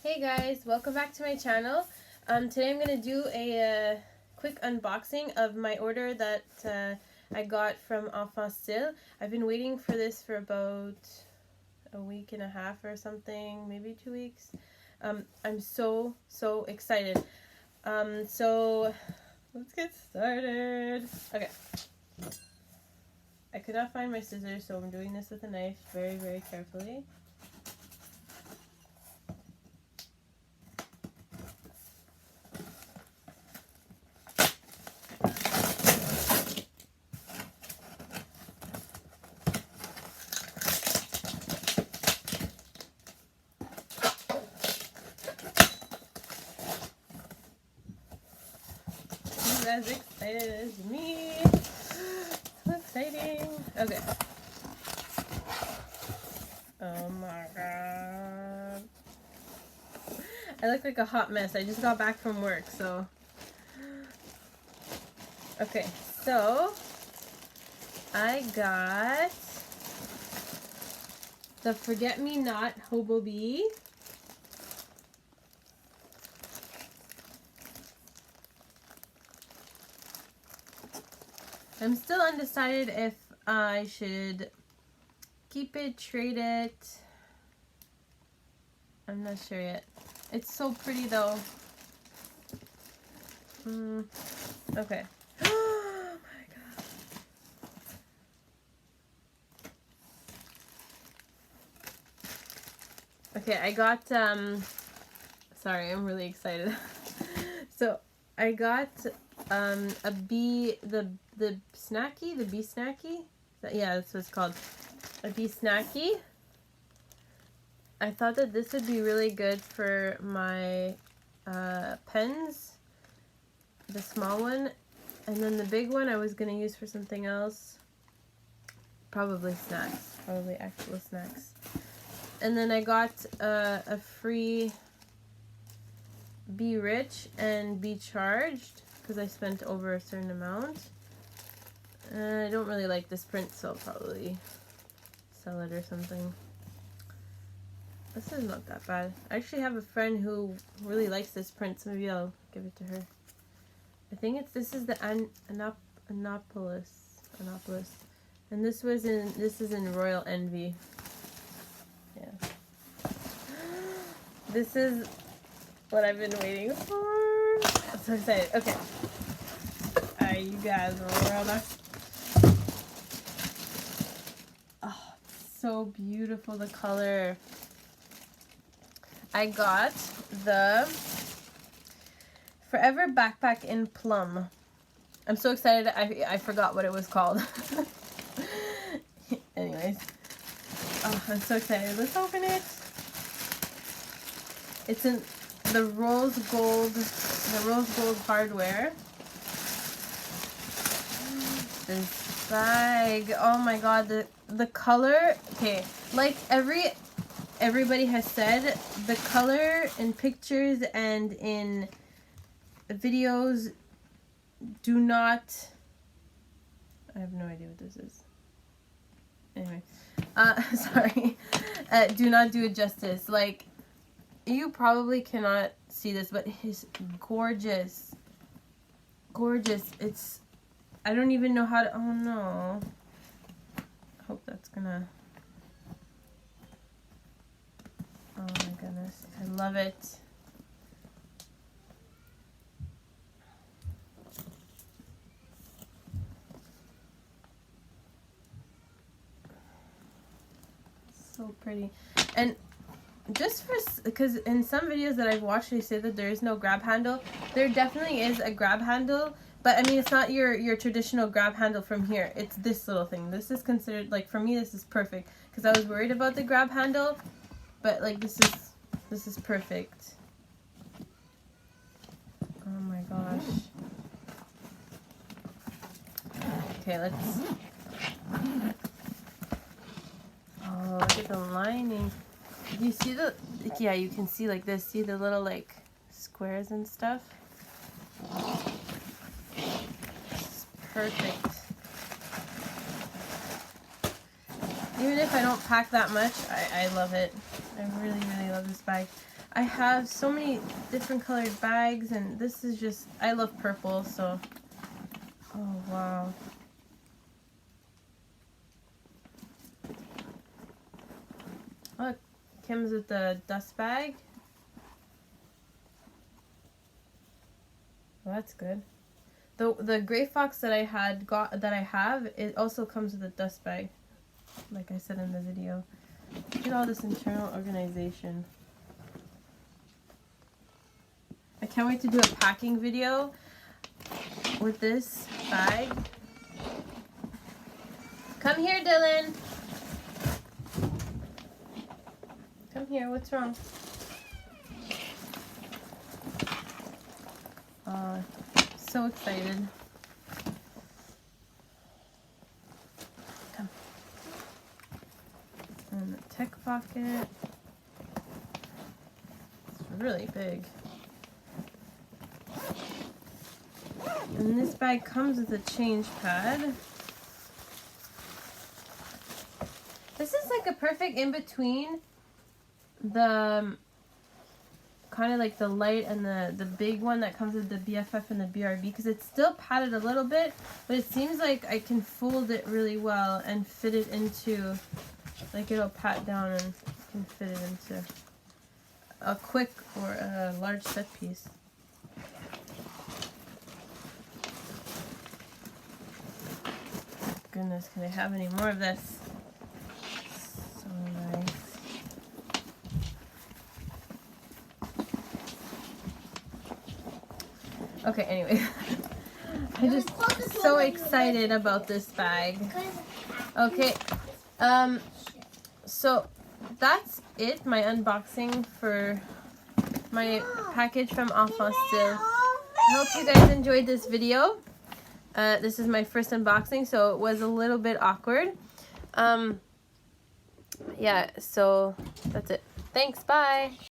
Hey guys, welcome back to my channel. Today I'm going to do a quick unboxing of my order that I got from Enfant Style. I've been waiting for this for about a week and a half or something, maybe 2 weeks. I'm so excited. So let's get started. Okay. I could not find my scissors, so I'm doing this with a knife very carefully. As excited as me. So exciting. Okay. Oh my god. I look like a hot mess. I just got back from work, so. Okay, so I got the Forget-Me-Not HBB. I'm still undecided if I should keep it, trade it. I'm not sure yet. It's so pretty though. Okay. Oh my god. Okay, I got, sorry, I'm really excited. So, I got a bee, the snacky, the bee snacky. Yeah, that's what it's called. A bee snacky. I thought that this would be really good for my pens, the small one, and then the big one I was gonna use for something else. Probably snacks, probably actual snacks. And then I got a free Be Rich and Be Charged because I spent over a certain amount. I don't really like this print, so I'll probably sell it or something. This is not that bad. I actually have a friend who really likes this print, so maybe I'll give it to her. I think this is the Annapolis, and this is in Royal Envy. Yeah. This is what I've been waiting for. I'm so excited. Okay. Alright, you guys are ready. Oh, it's so beautiful, the color. I got the Forever Backpack in Plum. I'm so excited, I forgot what it was called. Anyways. Oh, I'm so excited. Let's open it. It's in the rose gold hardware. This bag. Oh my god, the color. Okay, like everybody has said, the color in pictures and in videos do not. I have no idea what this is. Anyway, sorry. Do not do it justice. Like, you probably cannot see this, but it's gorgeous. Gorgeous. It's, I don't even know how to, oh no. I hope that's gonna, oh my goodness. I love it. So pretty. And just for, because in some videos that I've watched, they say that there is no grab handle. There definitely is a grab handle, but I mean, it's not your traditional grab handle from here. It's this little thing. This is considered, like, for me, this is perfect, because I was worried about the grab handle, but like, this is perfect. Oh my gosh. Okay, let's, oh, look at the lining. You see the, yeah, you can see like this. See the little like squares and stuff? It's perfect. Even if I don't pack that much, I love it. I really love this bag. I have so many different colored bags, and this is just, I love purple, so, oh wow. Look, comes with the dust bag. Well, that's good. The gray fox that I have, it also comes with a dust bag, like I said in the video. Look at all this internal organization. I can't wait to do a packing video with this bag. Come here, Dylan. Come here, what's wrong? So excited. Come. And the tech pocket. It's really big. And this bag comes with a change pad. This is like a perfect in-between the kind of like the light and the big one that comes with the BFF and the BRB, because it's still padded a little bit, but it seems like I can fold it really well and fit it into, like it'll pat down and can fit it into a quick or a large set piece. Goodness, can I have any more of this? So nice. Okay, anyway, I'm just so excited about this bag. Okay, so that's it, my unboxing for my package from Enfant Still. I hope you guys enjoyed this video. This is my first unboxing, so it was a little bit awkward. Yeah, so that's it. Thanks, bye!